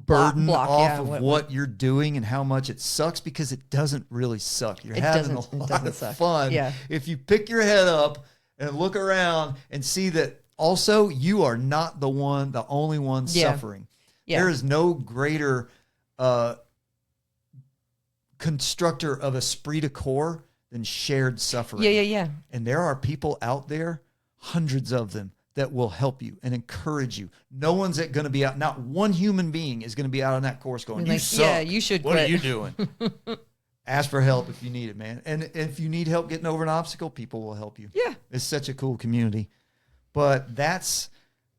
burden off of what you're doing and how much it sucks, because it doesn't really suck. You're having a lot of fun. Yeah. If you pick your head up and look around and see that also you are not the only one suffering. Yeah. There is no greater constructor of esprit de corps than shared suffering. Yeah. And there are people out there, hundreds of them, that will help you and encourage you. No one's going to be out. Not one human being is going to be out on that course going, you suck. Yeah, you should What quit. are you doing? Ask for help if you need it, man. And if you need help getting over an obstacle, people will help you. Yeah. It's such a cool community. But that's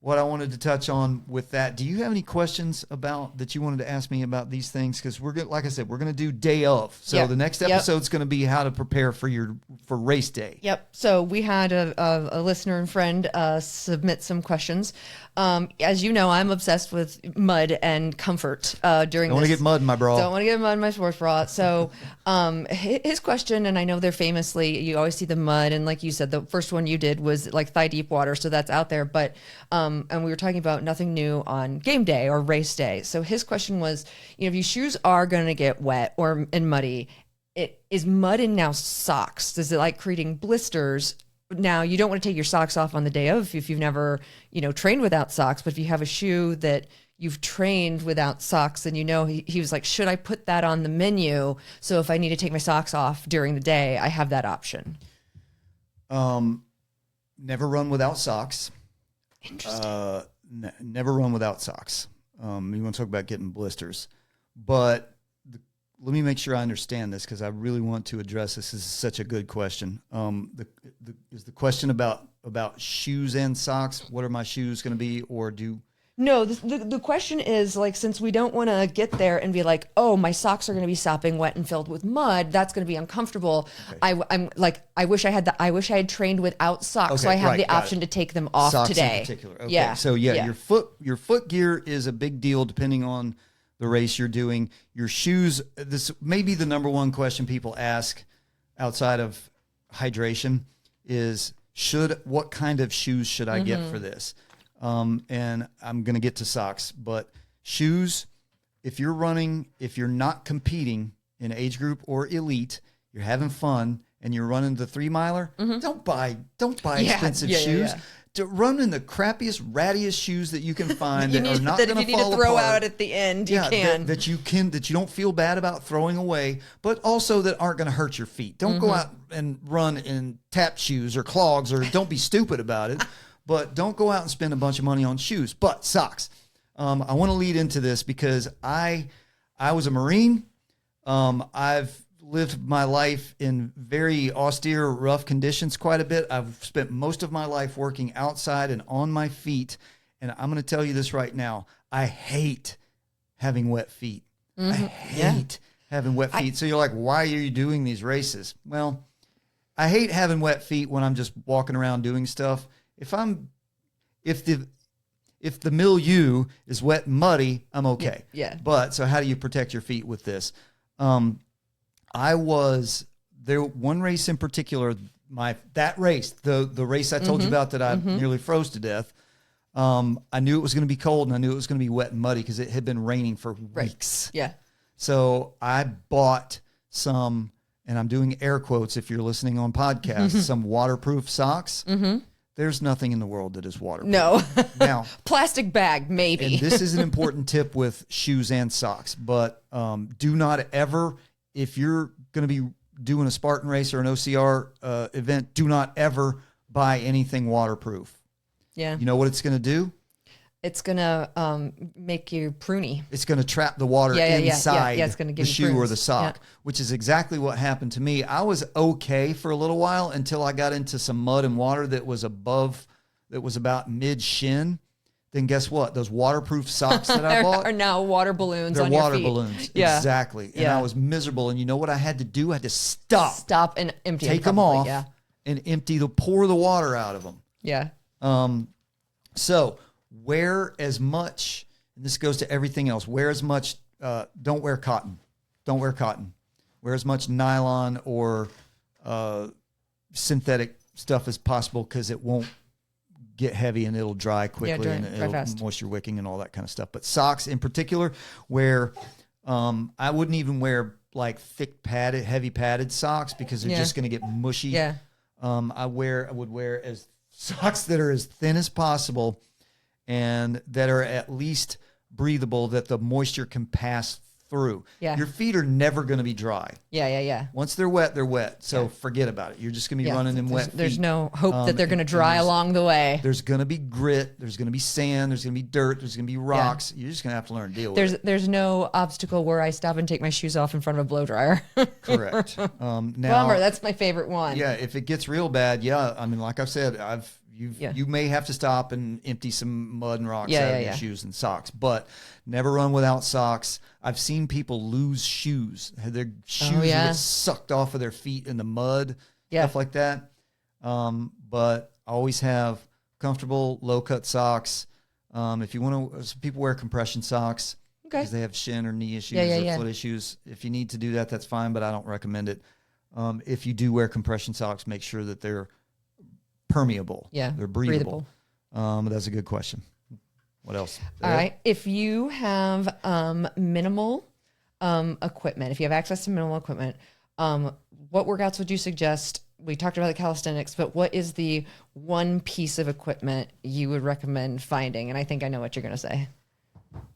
what I wanted to touch on with that. Do you have any questions that you wanted to ask me about these things? Because like I said, we're going to do day of. So the next episode's going to be how to prepare for race day. Yep. So we had a listener and friend submit some questions. As you know, I'm obsessed with mud and comfort during this. Don't want to get mud in my bra. Don't want to get mud in my sports bra. So his question, and I know they're famously, you always see the mud, and like you said, the first one you did was like thigh deep water, so that's out there. But and we were talking about nothing new on game day or race day. So his question was, if your shoes are going to get wet and muddy, is mud in now socks? Does it like creating blisters Now, you don't want to take your socks off on the day of if you've never, trained without socks. But if you have a shoe that you've trained without socks, then he was like, should I put that on the menu? So if I need to take my socks off during the day, I have that option. Never run without socks. Interesting. Never run without socks. You want to talk about getting blisters. But let me make sure I understand this because I really want to address this. This is such a good question. Is the question about shoes and socks? What are my shoes going to be, or do? No, the question is, like, since we don't want to get there and be like, oh, my socks are going to be sopping wet and filled with mud, that's going to be uncomfortable. Okay. I'm like, I wish I had trained without socks, okay, so I have the option to take them off socks today. In particular. Okay. Yeah. So your foot gear is a big deal depending on the race you're doing. Your shoes, this may be the number one question people ask outside of hydration is what kind of shoes should I get for this? And I'm going to get to socks, but shoes, if you're not competing in age group or elite, you're having fun and you're running the 3-miler, don't buy expensive shoes. Yeah. To run in the crappiest, rattiest shoes that you can find that are not going to fall apart. That if you need to throw out at the end, you can. That you don't feel bad about throwing away, but also that aren't going to hurt your feet. Don't go out and run in tap shoes or clogs, or don't be stupid about it. But don't go out and spend a bunch of money on shoes. But socks. I want to lead into this because I was a Marine. I've lived my life in very austere, rough conditions quite a bit. I've spent most of my life working outside and on my feet. And I'm going to tell you this right now. I hate having wet feet. I hate having wet feet. So you're like, why are you doing these races? Well, I hate having wet feet when I'm just walking around doing stuff. If the milieu is wet and muddy, I'm okay. Yeah. But so how do you protect your feet with this? I was there one race in particular, that race, the race I told you about that I nearly froze to death. I knew it was going to be cold and I knew it was going to be wet and muddy because it had been raining for weeks. Yeah. So I bought some, and I'm doing air quotes if you're listening on podcasts, some waterproof socks. There's nothing in the world that is waterproof. No. Now, plastic bag, maybe. And this is an important tip with shoes and socks, but do not ever, if you're going to be doing a Spartan race or an OCR event, do not ever buy anything waterproof. Yeah. You know what it's going to do? It's going to make you pruny. It's going to trap the water inside it's going to give the shoe or the sock, which is exactly what happened to me. I was okay for a little while until I got into some mud and water that was about mid-shin. Then guess what? Those waterproof socks that I bought are now water balloons on your feet. They're water balloons. Yeah. Exactly. And I was miserable. And you know what I had to do? I had to stop and empty take them off and pour the water out of them. Yeah. So wear as much, and this goes to everything else, wear as much, don't wear cotton. Don't wear cotton. Wear as much nylon or synthetic stuff as possible because it won't get heavy and it'll dry quickly and it'll moisture wicking and all that kind of stuff. But socks in particular, where I wouldn't even wear like thick padded, heavy padded socks because they're just going to get mushy. Yeah. I would wear as socks that are as thin as possible and that are at least breathable, that the moisture can pass through. Yeah. Your feet are never going to be dry. Yeah. Once they're wet, they're wet. So forget about it. You're just going to be running in wet feet. There's no hope that they're going to dry along the way. There's going to be grit. There's going to be sand. There's going to be dirt. There's going to be rocks. You're just going to have to learn to deal with it. There's no obstacle where I stop and take my shoes off in front of a blow dryer. Correct. Now, Bummer. That's my favorite one. Yeah. If it gets real bad, I mean, like I've said, you may have to stop and empty some mud and rocks out of your shoes and socks, but never run without socks. I've seen people lose shoes. Their shoes get sucked off of their feet in the mud, stuff like that. But I always have comfortable, low-cut socks. If you want to, some people wear compression socks because they have shin or knee issues or foot issues. If you need to do that, that's fine, but I don't recommend it. If you do wear compression socks, make sure that they're permeable. Yeah. They're breathable. That's a good question. What else? All right. If you have minimal equipment, if you have access to minimal equipment, what workouts would you suggest we talked about the calisthenics, but what is the one piece of equipment you would recommend finding? And I think I know what you're going to say.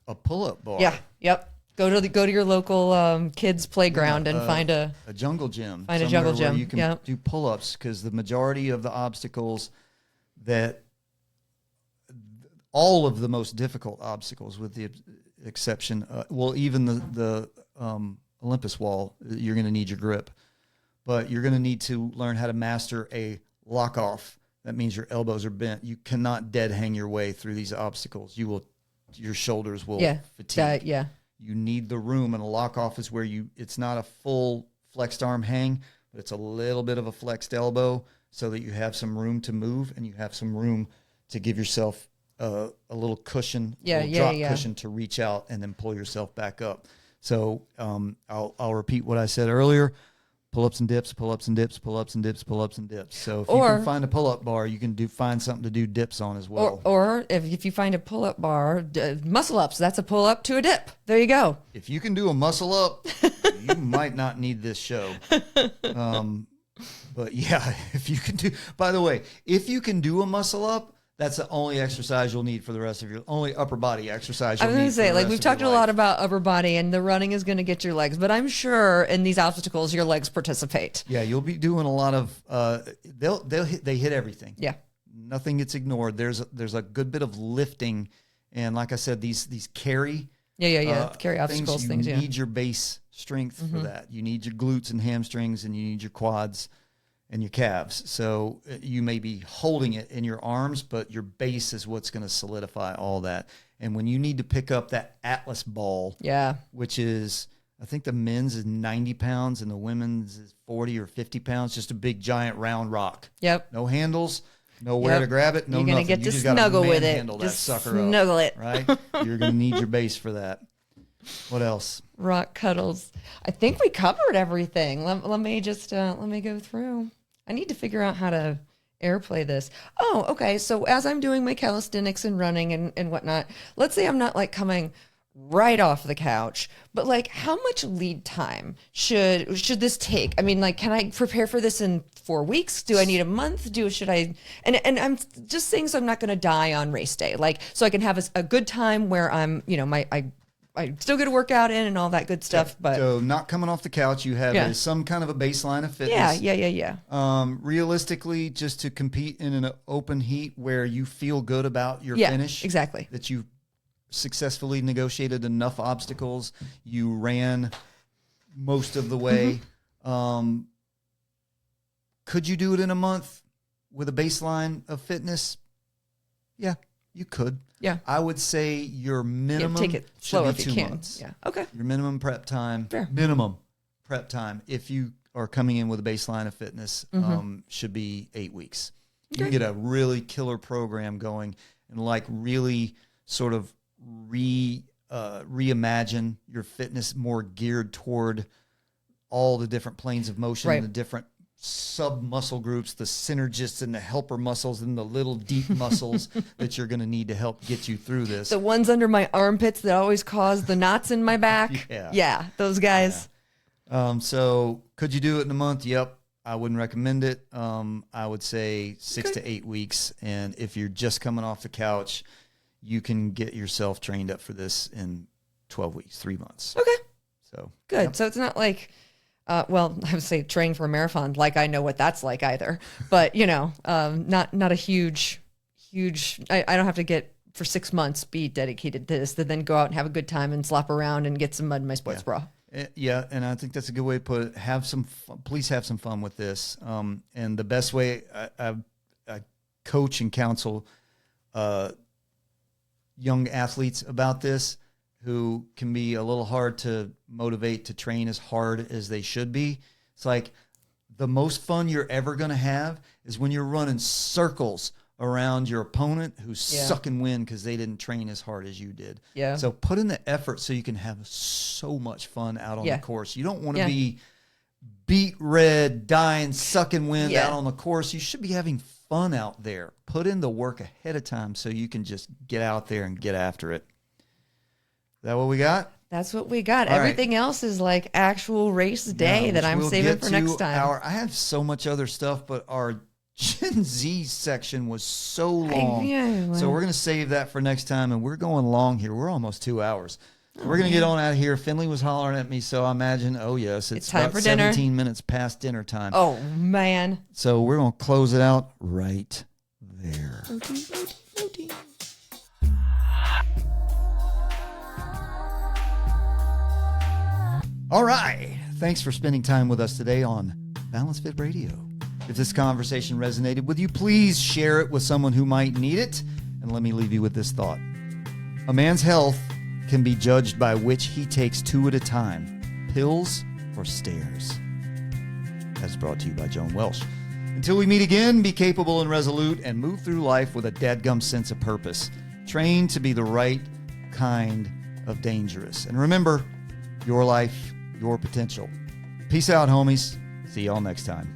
A pull-up bar. Yeah. Yep. Go to your local kids playground and find a jungle gym. Find a jungle gym. Where you can do pull-ups, because the majority of the obstacles all of the most difficult obstacles, with the exception, even the Olympus wall, you're going to need your grip, but you're going to need to learn how to master a lock off. That means your elbows are bent. You cannot dead hang your way through these obstacles. Your shoulders will fatigue. You need the room, and a lock off is where it's not a full flexed arm hang, but it's a little bit of a flexed elbow, so that you have some room to move and you have some room to give yourself a little cushion, drop cushion to reach out and then pull yourself back up. So I'll repeat what I said earlier: pull-ups and dips, pull-ups and dips, pull-ups and dips, pull-ups and dips. So if you can find a pull-up bar, you can find something to do dips on as well. Or if you find a pull-up bar, muscle-ups, that's a pull-up to a dip. There you go. If you can do a muscle-up, you might not need this show. But yeah, if you can do, by the way, if you can do a muscle-up, that's the only exercise you'll need for the rest of your, only upper body exercise you'll need. I was going to say, like, we've talked a lot about upper body, and the running is going to get your legs, but I'm sure in these obstacles, your legs participate. Yeah, you'll be doing a lot of, they hit everything. Yeah. Nothing gets ignored. There's a good bit of lifting. And like I said, these carry. Carry obstacles, things. You need your base strength for that. You need your glutes and hamstrings, and you need your quads and your calves. So you may be holding it in your arms, but your base is what's going to solidify all that. And when you need to pick up that Atlas ball, which is, I think the men's is 90 pounds and the women's is 40 or 50 pounds, just a big giant round rock. Yep. No handles, nowhere to grab it, You're nothing. Get to snuggle with it. Just snuggle it. Right? You're going to need your base for that. What else? Rock cuddles. I think we covered everything. Let me just let me go through. I need to figure out how to airplay this. Oh, okay. So as I'm doing my calisthenics and running and whatnot, let's say I'm not like coming right off the couch, but like how much lead time should this take? I mean, like, can I prepare for this in 4 weeks? Do I need a month? Should I? And I'm just saying, so I'm not going to die on race day, like, so I can have a good time where I'm, I still get a workout in and all that good stuff. But so not coming off the couch, you have some kind of a baseline of fitness. Yeah. Realistically, just to compete in an open heat where you feel good about your finish. Exactly. That you successfully negotiated enough obstacles. You ran most of the way. Could you do it in a month with a baseline of fitness? Yeah, you could. Yeah. I would say your minimum take it slower should be if you 2 can. months. Yeah. Okay. Your minimum prep time. Fair. Minimum prep time, if you are coming in with a baseline of fitness, should be 8 weeks. You can get a really killer program going and like really sort of reimagine your fitness more geared toward all the different planes of motion and the different sub muscle groups, the synergists and the helper muscles and the little deep muscles that you're going to need to help get you through this. The ones under my armpits that always cause the knots in my back. Yeah, those guys. Yeah. So could you do it in a month? Yep. I wouldn't recommend it. I would say 6 to 8 weeks. And if you're just coming off the couch, you can get yourself trained up for this in 12 weeks, 3 months. Okay. So good. Yep. So it's not like, well, I would say train for a marathon, like I know what that's like either, but not a huge, I don't have to get for 6 months, be dedicated to this, to then go out and have a good time and slop around and get some mud in my sports bra. Yeah. And I think that's a good way to put it. Have some fun. Please have some fun with this. And the best way I coach and counsel, young athletes about this, who can be a little hard to motivate to train as hard as they should be. It's like the most fun you're ever going to have is when you're running circles around your opponent who's sucking wind because they didn't train as hard as you did. Yeah. So put in the effort so you can have so much fun out on the course. You don't want to be beat red, dying, sucking wind out on the course. You should be having fun out there. Put in the work ahead of time so you can just get out there and get after it. Is that what we got? That's what we got. All right. Everything else is like actual race day Yeah, that which I'm we'll saving get for next to time. I have so much other stuff, but our Gen Z section was so long. Yeah, So well. we're going to save that for next time, and we're going long here. We're almost 2 hours. So we're going to get on out of here. Finley was hollering at me, so I imagine, oh, yes, it's time about for dinner. 17 minutes past dinner time. Oh, man. So we're going to close it out right there. All right. Thanks for spending time with us today on BalanceFIT Radio. If this conversation resonated with you, please share it with someone who might need it. And let me leave you with this thought. A man's health can be judged by which he takes 2 at a time, pills or stairs. That's brought to you by Joan Welsh. Until we meet again, be capable and resolute and move through life with a dadgum sense of purpose. Train to be the right kind of dangerous. And remember, your life, your potential. Peace out, homies. See y'all next time.